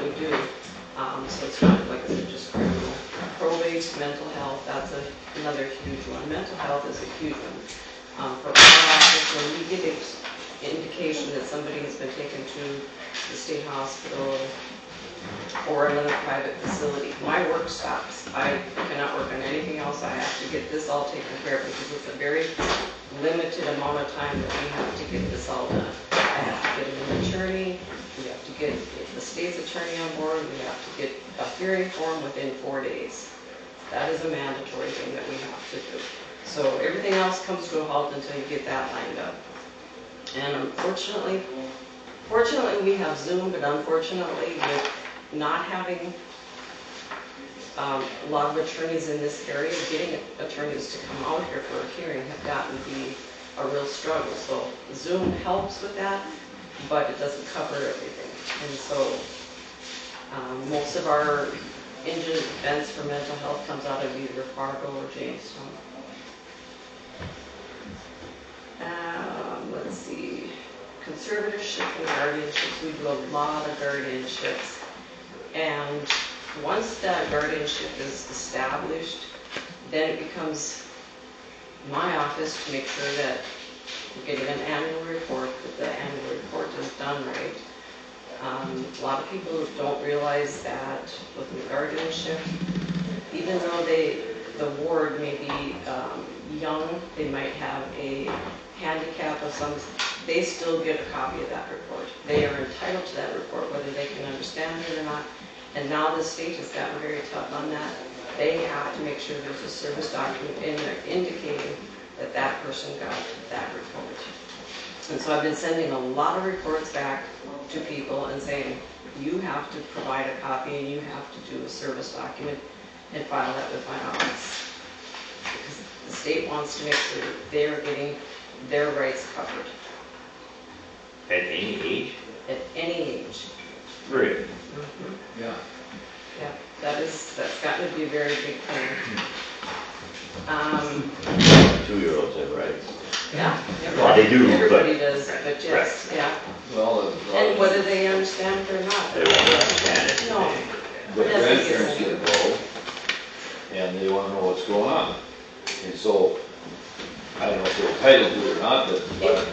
we do. So it's not like I said, just criminal. Probate, mental health, that's another huge one. Mental health is a huge one. For our office, when we get an indication that somebody has been taken to the state hospital or another private facility, my work stops. I cannot work on anything else. I have to get this all taken care of because it's a very limited amount of time that we have to get this all done. I have to get an attorney. We have to get the state's attorney on board. We have to get a hearing form within 4 days. That is a mandatory thing that we have to do. So everything else comes to a halt until you get that lined up. And fortunately we have Zoom, but unfortunately with not having a lot of attorneys in this area, getting attorneys to come out here for a hearing have gotten to be a real struggle. So Zoom helps with that, but it doesn't cover everything. And so most of our indigent defense for mental health comes out of either Fargo or Jamestown. Let's see, conservatorship and guardianships. We do a lot of guardianships. And once that guardianship is established, then it becomes my office to make sure that we're getting an annual report, that the annual report is done right. A lot of people don't realize that with the guardianship, even though the ward may be young, they might have a handicap of some, they still get a copy of that report. They are entitled to that report, whether they can understand it or not. And now the state has gotten very tough on that. They have to make sure there's a service document in there indicating that that person got that report. And so I've been sending a lot of reports back to people and saying, you have to provide a copy and you have to do a service document and file that with my office. Because the state wants to make sure they're getting their rights covered. At any age? At any age. Really? Mm-hmm. Yeah. Yeah, that's gotten to be a very big thing. 2-year-olds have rights. Yeah, Well, they do, everybody but does, but yes, right. yeah. Well, And whether they understand it or not. They won't understand it. No. the grandparents get involved, and they want to know what's going on. And so, I don't know if they're entitled to it or not, but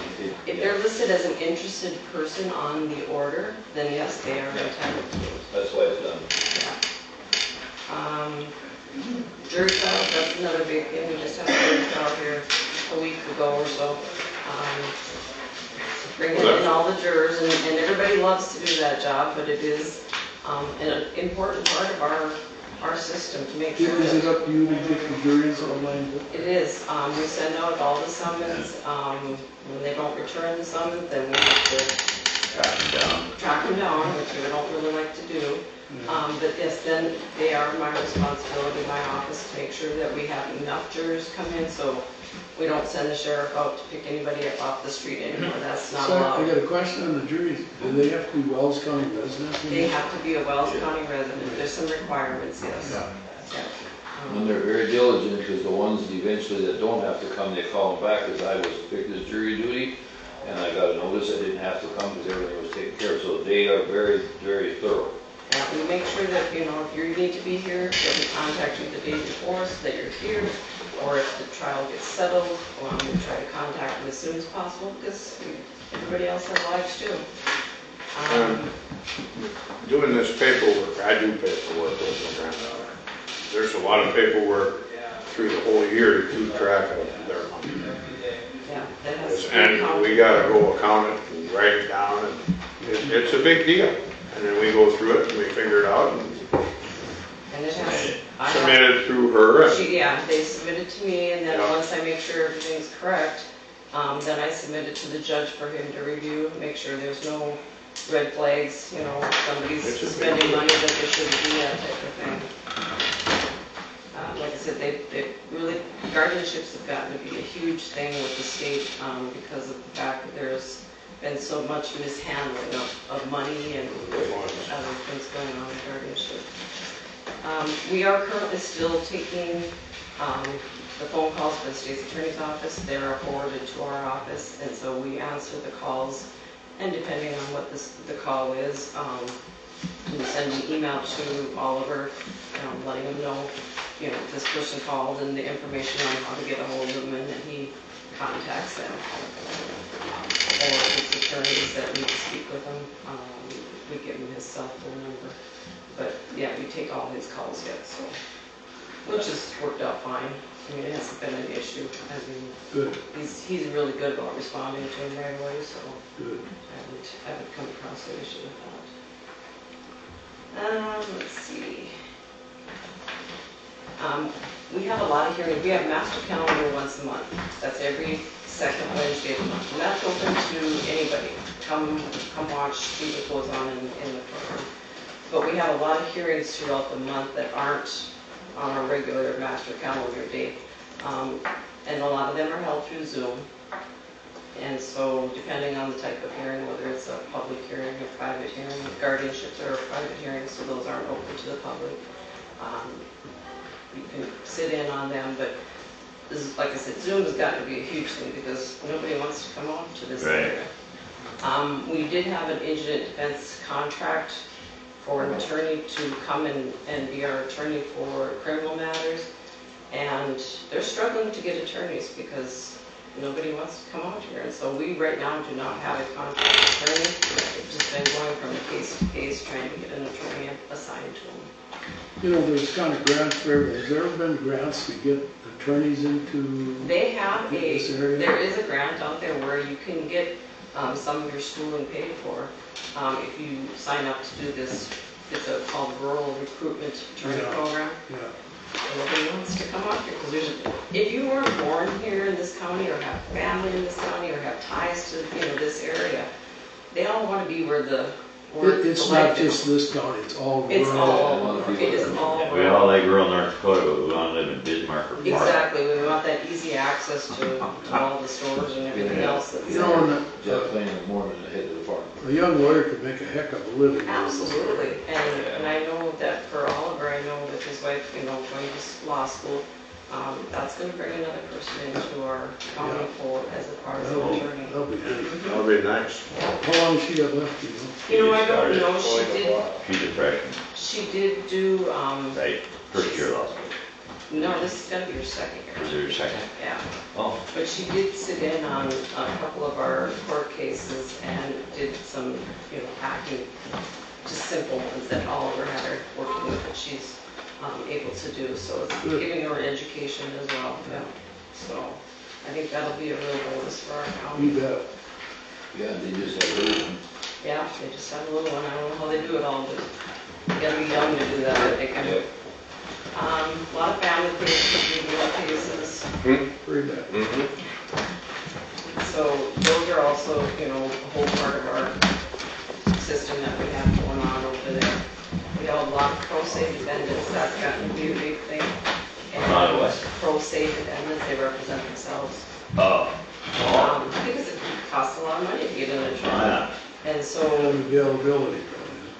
If they're listed as an interested person on the order, then yes, they are entitled to it. that's why it's done. Yeah. Jury trial, that's another big thing. We just had a jury trial here a week ago or so. Bringing in all the jurors, and everybody loves to do that job, but it is an important part of our system to make sure. Is it up to you to get the juries online? It is. We send out all the summons. When they don't return the summons, then we have to track them down, which we don't really like to do. But yes, then they are my responsibility, my office, to make sure that we have enough jurors come in, so we don't send the sheriff out to pick anybody up off the street anymore. That's not So I allowed. got a question on the juries. Do they have to be Wells County residents? They have to be a Wells County resident. There's some requirements, yes. Yeah. And they're very diligent, because the ones eventually that don't have to come, they call them back, because I was picked as jury duty, and I got a notice I didn't have to come because everything was taken care of. So they are very, very thorough. Yeah, we make sure that, if you need to be here, that we contact you the day before so that you're here, or if the trial gets settled, we try to contact them as soon as possible, because everybody else has lives too. Doing this paperwork, I do paperwork with my granddaughter. There's a lot of paperwork through the whole year to keep track of their money. Yeah, that has to be And counted. we gotta go account it and write it down, and it's a big deal. And then we go through it and we figure it out and And it has, submit it through her. And yeah, they submit it to me, and then Yeah. once I make sure everything's correct, then I submit it to the judge for him to review, make sure there's no red flags, somebody's It's a big spending deal. money that they shouldn't be, that type of thing. Like I said, they really, guardianships have gotten to be a huge thing with the state because of the fact that there's been so much mishandling of money and other things going on in guardianship. We are currently still taking the phone calls for the state's attorney's office. They are forwarded to our office, and so we answer the calls, and depending on what the call is, and send an email to Oliver, letting him know, this person called and the information on how to get a hold of them, and then he contacts them. Or if it's attorneys that need to speak with him, we give him his cell phone number. But yeah, we take all his calls yet, so, which has worked out fine. I mean, it hasn't been an issue. I mean, Good, he's really good about responding to him right away, so good. I haven't come across an issue with that. Let's see. We have a lot of hearings. We have master calendar once a month. That's every second Wednesday of the month. And that's open to anybody. Come watch, see what goes on in the program. But we have a lot of hearings throughout the month that aren't on our regular master calendar date. And a lot of them are held through Zoom. And so depending on the type of hearing, whether it's a public hearing, a private hearing, guardianships are private hearings, so those aren't open to the public. You can sit in on them, but this is, like I said, Zoom has got to be a huge thing because nobody wants to come out to this Right. area. We did have an indigent defense contract for an attorney to come and be our attorney for criminal matters, and they're struggling to get attorneys because nobody wants to come out here. And so we right now do not have a contract attorney. We've just been going from case to case trying to get an attorney assigned to them. There's kind of grants for everything. Has there ever been grants to get attorneys into They have this area? there is a grant out there where you can get some of your schooling paid for if you sign up to do this. It's called Rural Recruitment Attorney Yeah. Program. Yeah, Nobody wants to come out here because if you weren't born here in this county or have family in this county or have ties to this area, they all want to be where it's the not life is. just this county, it's all rural. It's all, it is all We all like rural North Dakota, but we want to live in Bismarck or Park. exactly, we want that easy access to all the stores and everything else that's there. And Jeff Lane in the morning ahead of the farm. a young lawyer could make a heck of a living. Absolutely, and I know that for Oliver, I know that his wife, going to law school, that's going to bring another person into our county for as a part of the attorney. That'll be good. That'll be nice. How long she got left, I don't know, She's a freshman, she did do, right? First year law school. no, this is going to be her second Was year. there a second? Yeah. Oh, But she did sit in on a couple of our court cases and did some, acting, just simple ones that Oliver had her working with that she's able to do. So it's Good. giving her education as well. Yeah. So I think that'll be a real bonus for our county. You bet. Yeah, they just have everything. Yeah, they just have a little one. I don't know how they do it all, but you gotta be young to do that, I think. Yep. A lot of family cases, legal cases. Pretty bad. So those are also, a whole part of our system that we have going on over there. We have a lot of pro se defendants, that's gotten to be a big thing. And A lot of what? pro se defendants, they represent themselves. oh, Because it costs a lot of money to get an attorney. yeah. And so And availability.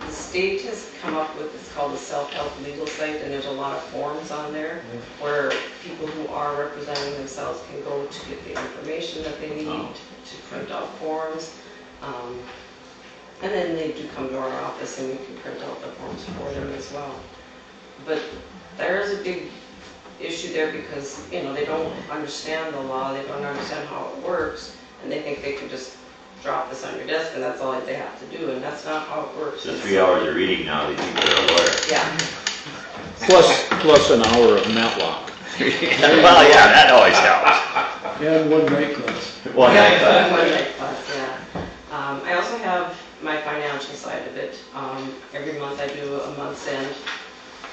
the state has come up with, it's called the self-help legal site, and there's a lot of forms on there where people who are representing themselves can go to get the information that they need, to print out forms. And then they do come to our office and we can print out the forms for them as well. But there is a big issue there because, they don't understand the law, they don't understand how it works, and they think they can just drop this on your desk and that's all they have to do, and that's not how it works. So 3 hours of reading now, they think they're a lawyer. Yeah. Plus an hour of Matlock. Well, yeah, that always helps. And one night class. One Yeah, night class. one night class, yeah. I also have my financial side of it. Every month I do a month's end.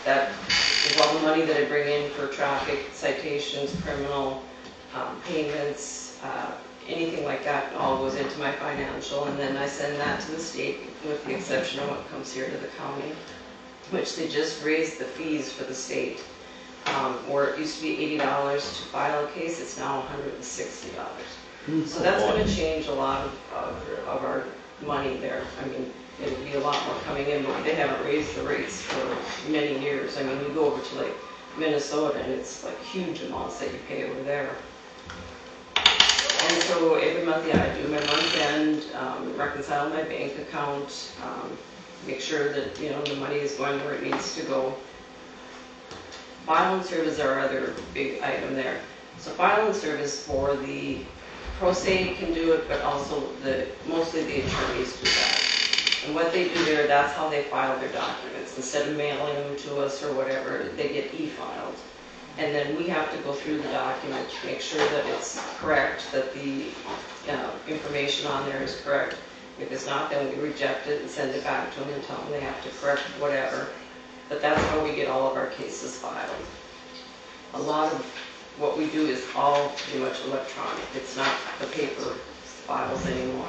That is all the money that I bring in for traffic citations, criminal payments, anything like that, all goes into my financial, and then I send that to the state with the exception of what comes here to the county, which they just raised the fees for the state. Where it used to be $80 to file a case, it's now $160. So that's going to change a lot of our money there. I mean, it'll be a lot more coming in, but they haven't raised the rates for many years. I mean, you go over to like Minnesota and it's like huge amounts that you pay over there. And so every month, I do my month end, reconcile my bank account, make sure that, you know, the money is going where it needs to go. File and serve is our other big item there. So file and service for the pro se can do it, but also mostly the attorneys do that. And what they do there, that's how they file their documents. Instead of mailing them to us or whatever, they get e-filed. And then we have to go through the document to make sure that it's correct, that the information on there is correct. If it's not, then we reject it and send it back to them and tell them they have to correct whatever. But that's how we get all of our cases filed. A lot of what we do is all pretty much electronic. It's not the paper files anymore.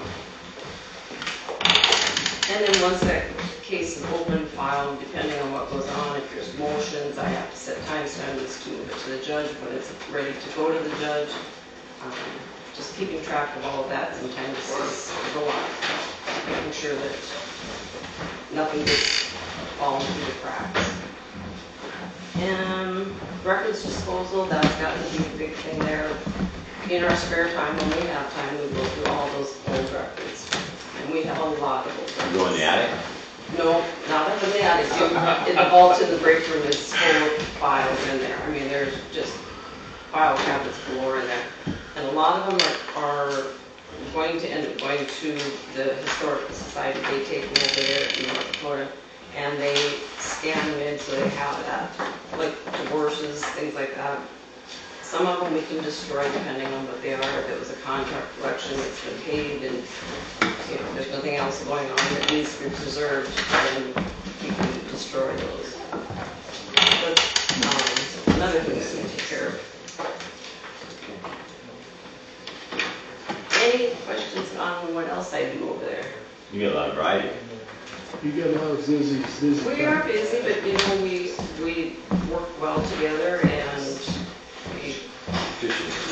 And then once that case is open, filed, depending on what goes on, if there's motions, I have to set timestamps to move it to the judge when it's ready to go to the judge. Just keeping track of all of that sometimes is a lot. Making sure that nothing gets falling through the cracks. And records disposal, that's got to be a big thing there. In our spare time, when we have time, we go through all those old records. And we have a lot of old records. Go in the attic? No, not up in the attic. In the vault in the break room is full of files in there. I mean, there's just file cabinets galore in there. And a lot of them are going to end up going to the Historical Society. They take them over there in North Dakota, and they scan them in so they have that, like divorces, things like that. Some of them we can destroy depending on what they are. If it was a contract collection, it's been paid, and you know, there's nothing else going on that needs to be preserved, then you can destroy those. But another thing that we take care of. Any questions on what else I do over there? You get a lot of variety. You get a lot of busy. We are busy, but you know, we work well together, and we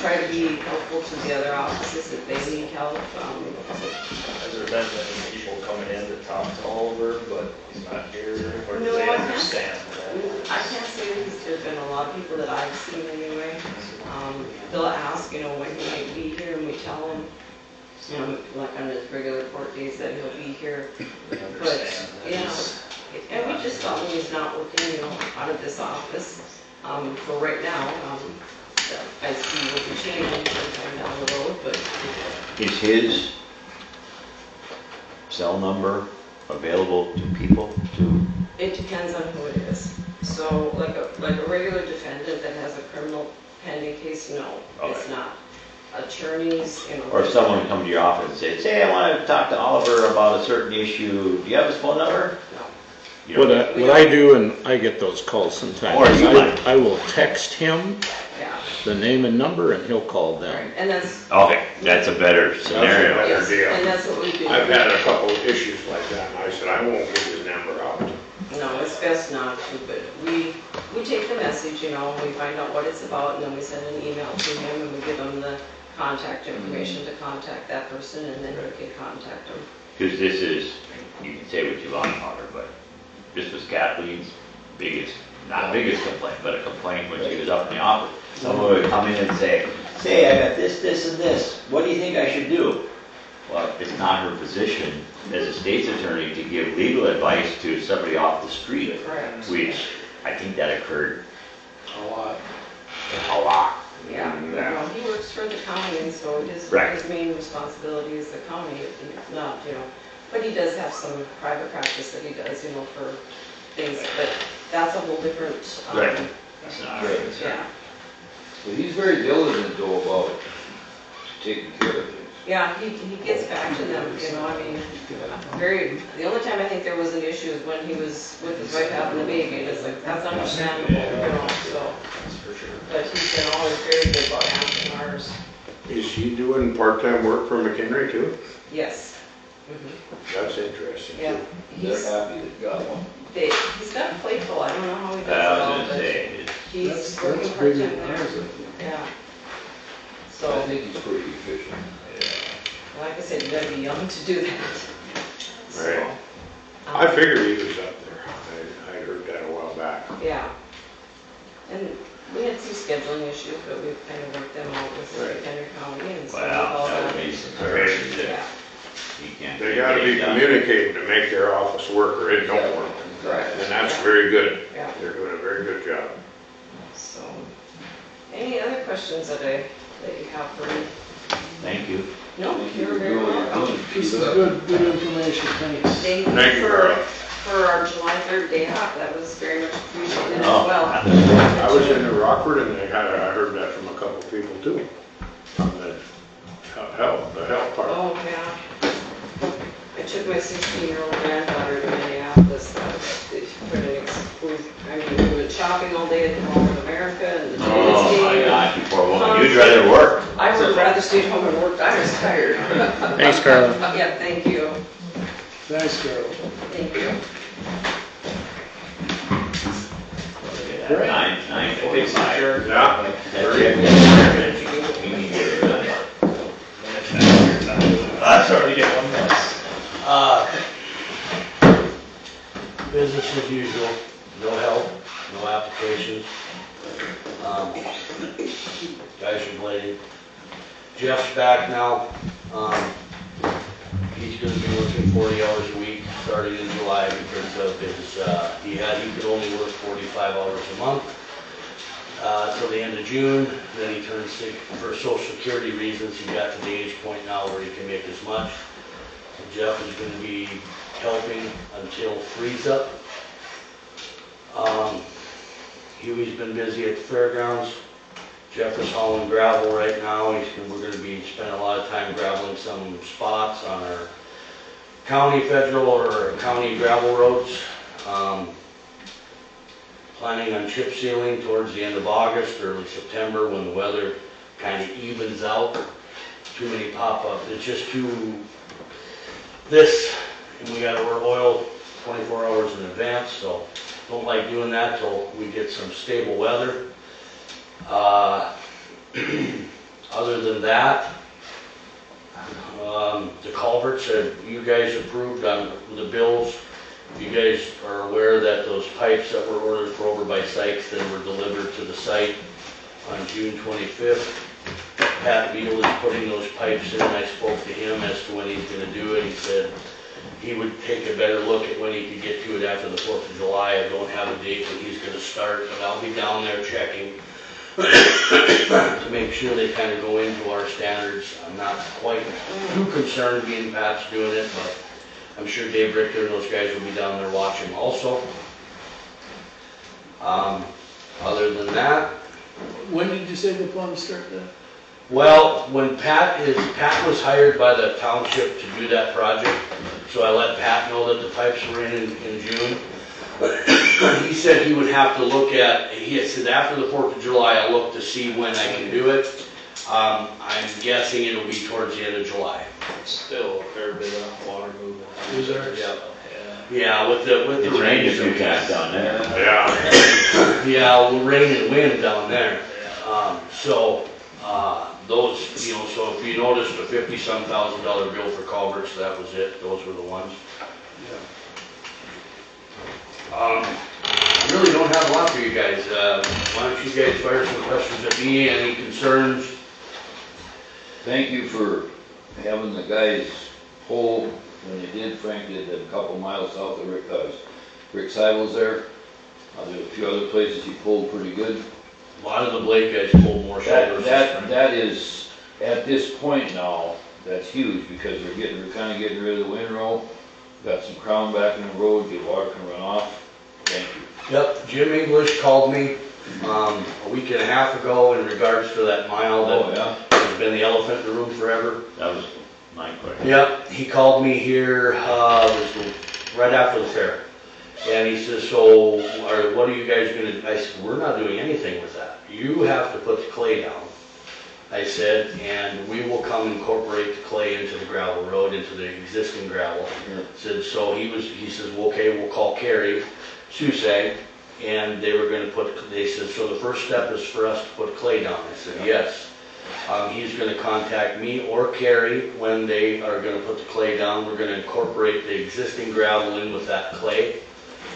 try to be helpful to the other offices if they need help. Has there been any people coming in to talk to Oliver, but he's not here, or do No, they I can't. understand that? I can't say that there's been a lot of people that I've seen anyway. They'll ask, you know, when he might be here, and we tell them, you know, like on his regular court days that he'll be here. They But, understand that yeah, he's- and we just tell him he's not working, you know, out of this office for right now. I see what we're changing sometime down the road, but Is his cell number available to people to? it depends on who it is. So like a regular defendant that has a criminal pending case, no, it's Okay. not. Attorneys, you know. Or if someone would come to your office and say, "Hey, I want to talk to Oliver about a certain issue. Do you have his phone number?" No. You don't- What I do, and I get those calls sometimes, Or you might. I will text him Yeah, the name and number, and he'll call right, them. and that's, Okay, that's a better scenario. Better yes, deal. and that's what we do. I've had a couple of issues like that, and I said, I won't give his number out. No, it's best not to, but we take the message, you know, we find out what it's about, and then we send an email to him, and we give him the contact information to contact that person, and then he can contact them. Because this is, you can say what you want, Oliver, but this was Kathleen's biggest, not biggest complaint, but a complaint when she was up in the office. Someone would come in and say, I got this, this, and this. What do you think I should do? Well, it's not her position as a state's attorney to give legal advice to somebody off the street, Correct. which I think that occurred A lot. a lot. Yeah, well, he works for the county, and so Right. his main responsibility is the county, if not, you know. But he does have some private practice that he does, you know, for things, but that's a whole different, Right. That's not her concern. yeah. But he's very diligent though about taking care of things. Yeah, he gets back to them, you know, I mean, the only time I think there was an issue is when he was with his wife having the baby, and it's like, that's understandable, you know, so. That's for sure. But he's been always very good about answering ours. Is he doing part-time work for McHenry too? Yes. Mhm. That's interesting. Yeah. They're He's, happy they got one. he's got a plateful, I don't know how he does it I was all, gonna but say, he's That's working big part-time there. hours. Yeah. I So, think he's pretty efficient. like I said, you gotta be young to do that. So, Right. I figured he was up there. I heard that a while back. Yeah. And we had some scheduling issues, but we've kind of worked them out with Right. Henry County, and so we've well, all that done. would be some services Yeah. there. you can't. They gotta be communicating to make their office work or it don't work. Correct. And that's very good. Yeah. They're doing a very good job. So, any other questions that you have for me? Thank you. No, you're very welcome. This is good information, thanks. Thank you, Carl. For our July 3rd day off, that was very much appreciated as Oh. well. I was in Rockford and I heard that from a couple of people too. On the health part. Oh, yeah. I took my 16-year-old granddaughter to Minneapolis. We went shopping all day at the Mall of America and the Oh, Chinese my game. gosh, you poor woman, you'd rather work. I would rather stay home and work. I was tired. Thanks, Carla. Yeah, thank you. Thanks, Carol. Thank you. Great. 9:45. Yeah. That's it. You can get it done. That's already get one less. Business as usual, no help, no applications. Guys are blading. Jeff's back now. He's gonna be working 40 hours a week starting in July because of his, he could only work 45 hours a month till the end of June. Then he turned sick for Social Security reasons. He got to the age point now where he can make as much. So Jeff is gonna be helping until freeze up. Huey's been busy at the fairgrounds. Jeff is hauling gravel right now. We're gonna be spending a lot of time graveling some spots on our county, federal, or county gravel roads. Planning on chip sealing towards the end of August, early September, when the weather kind of evens out. Too many pop-up, it's just too, and we gotta order oil 24 hours in advance, so don't like doing that till we get some stable weather. Other than that, the culverts that you guys approved on the bills, you guys are aware that those pipes that were ordered for over by Sykes then were delivered to the site on June 25th. Pat Beal is putting those pipes in. I spoke to him as to when he's gonna do it. He said he would take a better look at when he could get to it after the 4th of July. I don't have a date when he's gonna start, but I'll be down there checking to make sure they kind of go into our standards. I'm not quite too concerned being Pat's doing it, but I'm sure Dave Richter and those guys will be down there watching also. Other than that, When did you say the plums start then? well, when Pat was hired by the township to do that project, so I let Pat know that the pipes were in June. He said he would have to look at, he had said after the 4th of July, I'll look to see when I can do it. I'm guessing it'll be towards the end of July. Still a fair bit of water movement. Is there? Yeah. Yeah, with the It's rained a few times down there. Yeah. Yeah, well, rain and wind down there. Those, so if you noticed a $50-some thousand bill for culverts, that was it. Those were the ones. I really don't have a lot for you guys. Why don't you guys fire some questions at me? Any concerns? Thank you for having the guys pull when they did. Frank did a couple miles south of Rick Seidel's there. There's a few other places he pulled pretty good. A lot of the blade guys pulled more shoulders. That is, at this point now, that's huge because we're kind of getting rid of the windrow. Got some crown back in the road, the water can run off. Thank you. Yep, Jim English called me a week and a half ago in regards to that mile that has been the elephant in the room forever. That was my question. Yep, he called me here, it was right after the fair. And he says, so what are you guys gonna, I said, we're not doing anything with that. You have to put the clay down. I said, and we will come incorporate the clay into the gravel road, into the existing gravel. Said, so he says, well, okay, we'll call Kerry Susag, and they said, so the first step is for us to put clay down. I said, yes. He's gonna contact me or Kerry when they are gonna put the clay down. We're gonna incorporate the existing gravel in with that clay.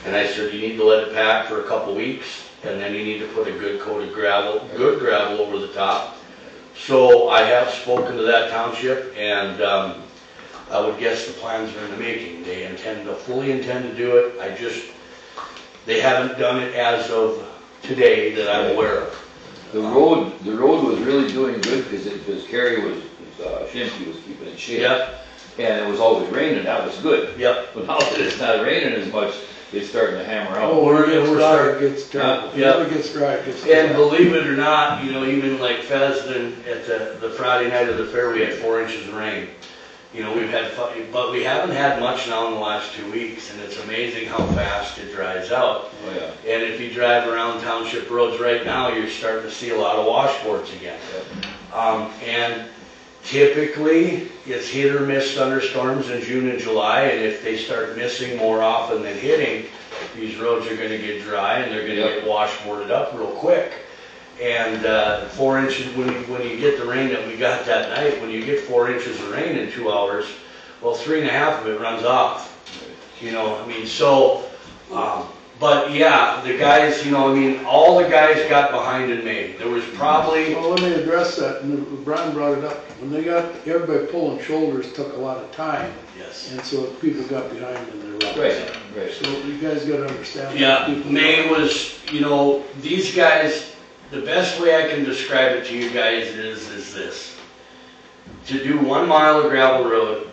And I said, you need to let it pack for a couple weeks, and then you need to put a good coat of gravel, good gravel over the top. So I have spoken to that township, and I would guess the plans are in the making. They fully intend to do it. They haven't done it as of today that I'm aware of. The road was really doing good because Kerry Shinsky was keeping it shape. Yep, And it was always raining, that was good. yep. But now that it's not raining as much, it's starting to hammer out. Oh, when it gets we're dry, starting- it gets terrible. yeah. When it gets dry, it gets And terrible. believe it or not, even like Fesden at the Friday night of the fair, we had 4 inches of rain. We've had, but we haven't had much now in the last 2 weeks, and it's amazing how fast it dries out. Oh, yeah. And if you drive around township roads right now, you're starting to see a lot of washboards again. And typically, it's hit or miss thunderstorms in June and July, and if they start missing more often than hitting, these roads are gonna get dry and they're gonna Yep. get washboarded up real quick. And 4 inches, when you get the rain that we got that night, when you get 4 inches of rain in 2 hours, well, 3.5 of it runs off. But yeah, the guys, all the guys got behind in May. There was probably, Well, let me address that, and Brian brought it up. When they got, everybody pulling shoulders took a lot of time, yes. and so people got behind in their routes. Right. So you guys gotta understand. that Yeah, people- May was, these guys, the best way I can describe it to you guys is this. To do 1 mile of gravel road,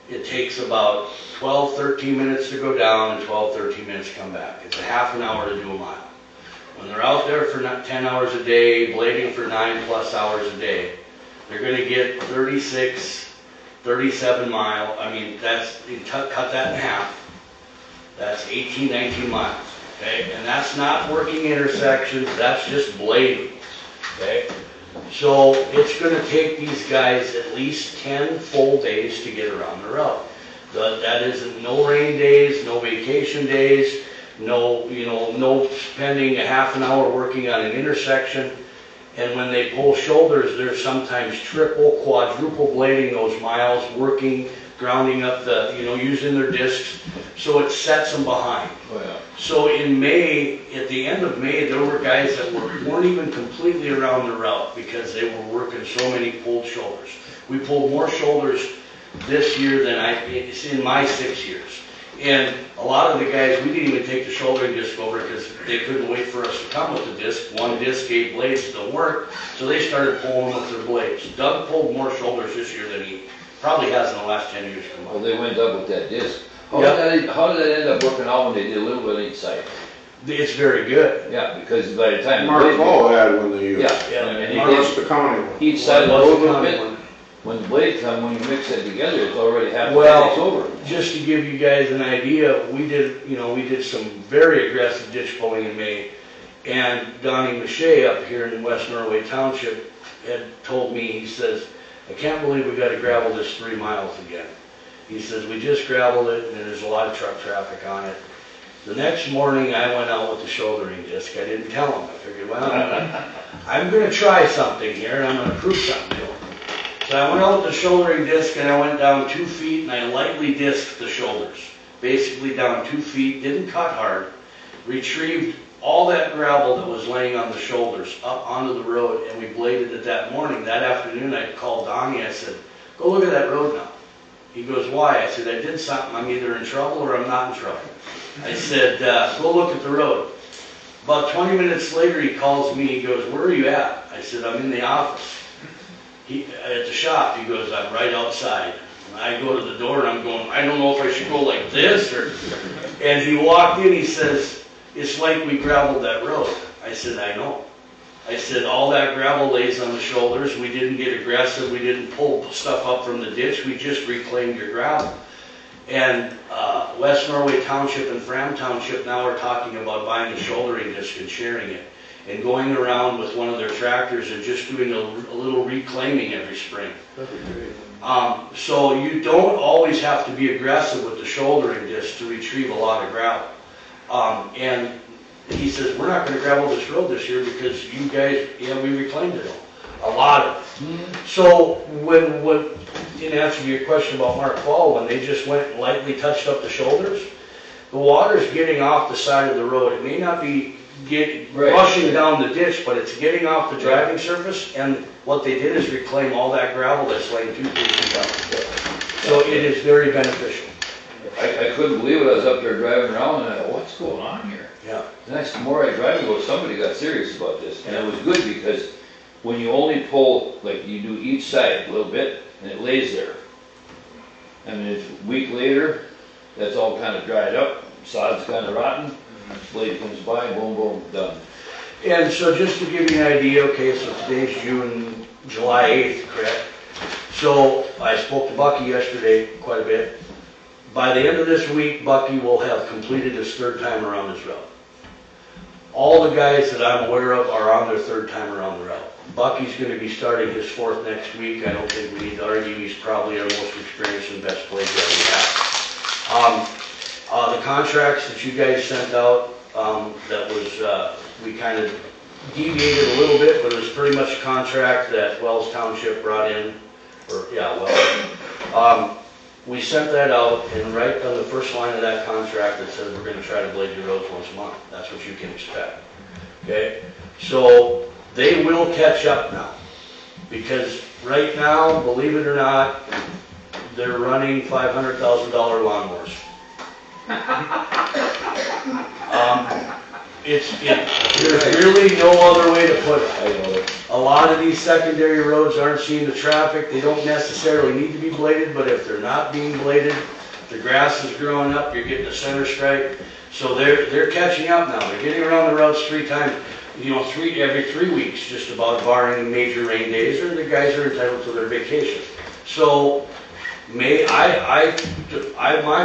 it takes about 12, 13 minutes to go down and 12, 13 minutes to come back. It's a half an hour to do a mile. When they're out there for 10 hours a day, blading for 9+ hours a day, they're gonna get 36, 37 mile, you cut that in half. That's 18, 19 miles, okay? And that's not working intersections, that's just blading, okay? So it's gonna take these guys at least 10 full days to get around the route. That isn't no rain days, no vacation days, no spending a half an hour working on an intersection. And when they pull shoulders, they're sometimes triple, quadruple blading those miles, working, grounding up using their discs, so it sets them behind. Oh, yeah. So in May, at the end of May, there were guys that weren't even completely around the route because they were working so many pulled shoulders. We pulled more shoulders this year than it's in my 6 years. And a lot of the guys, we didn't even take the shouldering disc over because they couldn't wait for us to come with the disc. One disc gave blades that work, so they started pulling with their blades. Doug pulled more shoulders this year than he probably has in the last 10 years Well, combined. they went up with that disc. How Yeah. did that end up working out when they did a little bit on each side? It's very good. Yeah, because by the time. Mark Paul had one they used. Yeah, Yeah. and he Mark's did the county one. each side of the What's road a the little county bit. one? When the blade come, when you mix it together, it's already half the Well, it's over. Just to give you guys an idea, we did some very aggressive ditch pulling in May, and Donnie Mache up here in West Norway Township had told me, he says, I can't believe we gotta gravel this 3 miles again. He says, we just gravelled it and there's a lot of truck traffic on it. The next morning I went out with the shouldering disc. I didn't tell him. I figured, well, I'm gonna try something here and I'm gonna prove something to him. So I went out with the shouldering disc and I went down 2 feet and I lightly disked the shoulders. Basically down 2 feet, didn't cut hard, retrieved all that gravel that was laying on the shoulders up onto the road, and we bladed it that morning. That afternoon I called Donnie, I said, go look at that road now. He goes, why? I said, I did something, I'm either in trouble or I'm not in trouble. I said, go look at the road. About 20 minutes later he calls me, he goes, where are you at? I said, I'm in the office. At the shop, he goes, I'm right outside. And I go to the door and I'm going, I don't know if I should go like this or, and he walked in, he says, it's like we gravelled that road. I said, I know. I said, all that gravel lays on the shoulders. We didn't get aggressive. We didn't pull stuff up from the ditch. We just reclaimed your gravel. And West Norway Township and Fram Township now are talking about buying a shouldering disc and sharing it, and going around with one of their tractors and just doing a little reclaiming every spring. That'd be great. So you don't always have to be aggressive with the shouldering disc to retrieve a lot of gravel. And he says, we're not going to gravel this road this year because you guys, we reclaimed it all. A lot of it. So in answer to your question about Mark Fall, when they just went and lightly touched up the shoulders, the water's getting off the side of the road. It may not be rushing down the ditch, but it's getting off the driving surface, and what they did is reclaim all that gravel that's laying 2 feet down. So it is very beneficial. I couldn't believe it, I was up there driving around and I thought, what's going on here? Yeah. The more I drive, I go, somebody got serious about this, and it was good because when you only pull, like you do each side a little bit, and it lays there. And then a week later, that's all kind of dried up, sod's kind of rotten, blade comes by, boom, boom, done. And so just to give you an idea, okay, so today's July 8th, correct? So I spoke to Bucky yesterday quite a bit. By the end of this week, Bucky will have completed his third time around his route. All the guys that I'm aware of are on their third time around the route. Bucky's going to be starting his fourth next week. I don't think we need to argue. He's probably our most experienced and best player that we have. The contracts that you guys sent out, that was, we kind of deviated a little bit, but it was pretty much a contract that Wells Township brought in, or, yeah, Wells. We sent that out, and right on the first line of that contract, it says we're going to try to blade your roads once a month. That's what you can expect. Okay? So they will catch up now, because right now, believe it or not, they're running $500,000 lawnmowers. There's really no other way to put it. I know it. A lot of these secondary roads aren't seeing the traffic. They don't necessarily need to be bladed, but if they're not being bladed, the grass is growing up, you're getting a center stripe. So they're catching up now. They're getting around the roads 3 times, every 3 weeks, just about, barring major rain days, or the guys are entitled to their vacation. So my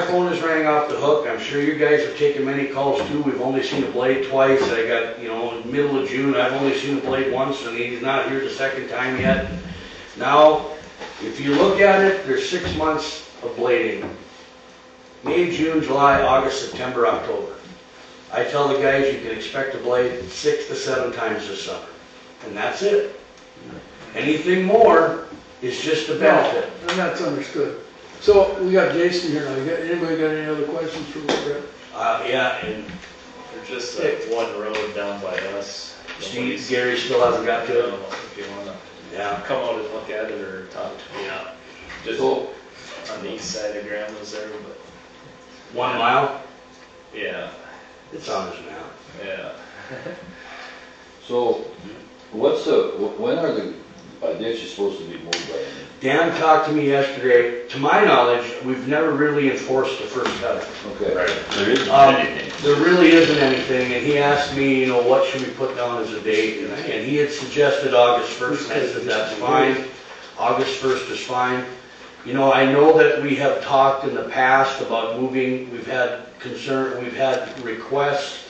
phone is ringing off the hook. I'm sure you guys have taken many calls too. We've only seen a blade twice. I got, in the middle of June, I've only seen a blade once, and he's not here the second time yet. Now, if you look at it, there's 6 months of blading. May, June, July, August, September, October. I tell the guys you can expect to blade 6 to 7 times this summer. And that's it. Anything more is just a benefit. And that's understood. So we got Jason here now. Anybody got any other questions for Brett? Yeah, and There's just one road down by us. Steve, Gary still hasn't got I to don't it. know if you wanna Yeah. come out and look at it or talk to me. Yeah. Just So, on the east side of Grandma's there, but 1 mile? yeah, It's on his map. yeah. so when are the ditches supposed to be moved by? Dan talked to me yesterday. To my knowledge, we've never really enforced the first cutting. Okay. There isn't anything. There really isn't anything, and he asked me, what should we put down as a date? And he had suggested August 1st, and I said, that's fine. August 1st is fine. I know that we have talked in the past about moving. We've had requests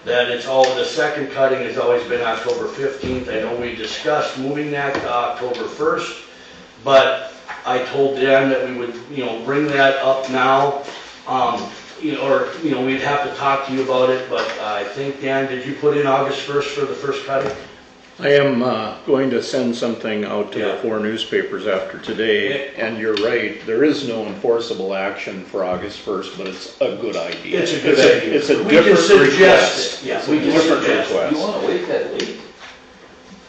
that the second cutting has always been October 15th. I know we discussed moving that to October 1st, but I told Dan that we would, bring that up now, we'd have to talk to you about it, but I think, Dan, did you put in August 1st for the first cutting? I am going to send something out to Yeah. the 4 newspapers after today, and you're right, there is no enforceable action for August 1st, but it's a good idea. It's a good idea. It's a We can different suggest request. it. Yeah, It's we a can different suggest it. You request. wanna wait that late?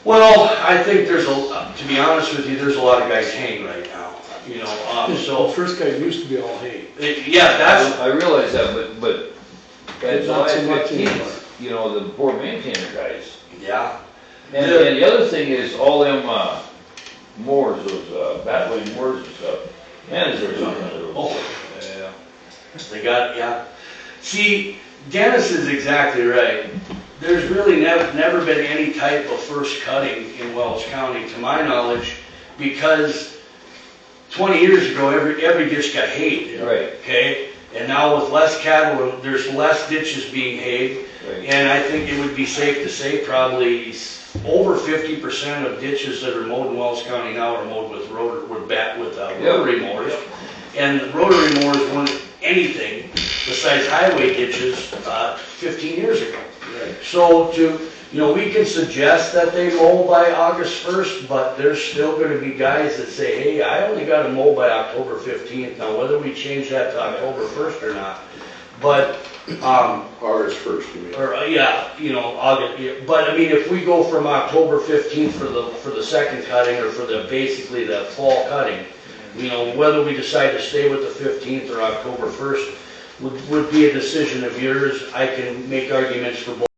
Well, I think to be honest with you, there's a lot of guys hanging right now, The so, first guy used to be all hay. yeah, that's, I realize that, but at Not July so much anymore. 15th, the poor maintainer guys. yeah. And the other thing is all them, mowers, those, batwing mowers and stuff. Man, is there something under those? Oh, Yeah. they got, yeah. See, Dennis is exactly right. There's really never been any type of first cutting in Wells County, to my knowledge, because 20 years ago, every ditch got hayed. Right, Okay? And now with less cattle, there's less ditches being hayed. right. And I think it would be safe to say probably over 50% of ditches that are mowed in Wells County now are mowed with rotary mowers. And the rotary mowers weren't anything besides highway ditches 15 years ago. So we can suggest that they mow by August 1st, but there's still going to be guys that say, hey, I only got to mow by October 15th. Now, whether we change that to October 1st or not, but August 1st, you mean? August. Yeah, but I mean, if we go from October 15th for the second cutting, or for basically the fall cutting, You know, whether we decide to stay with the 15th or October 1st would be a decision of yours. I can make arguments for both.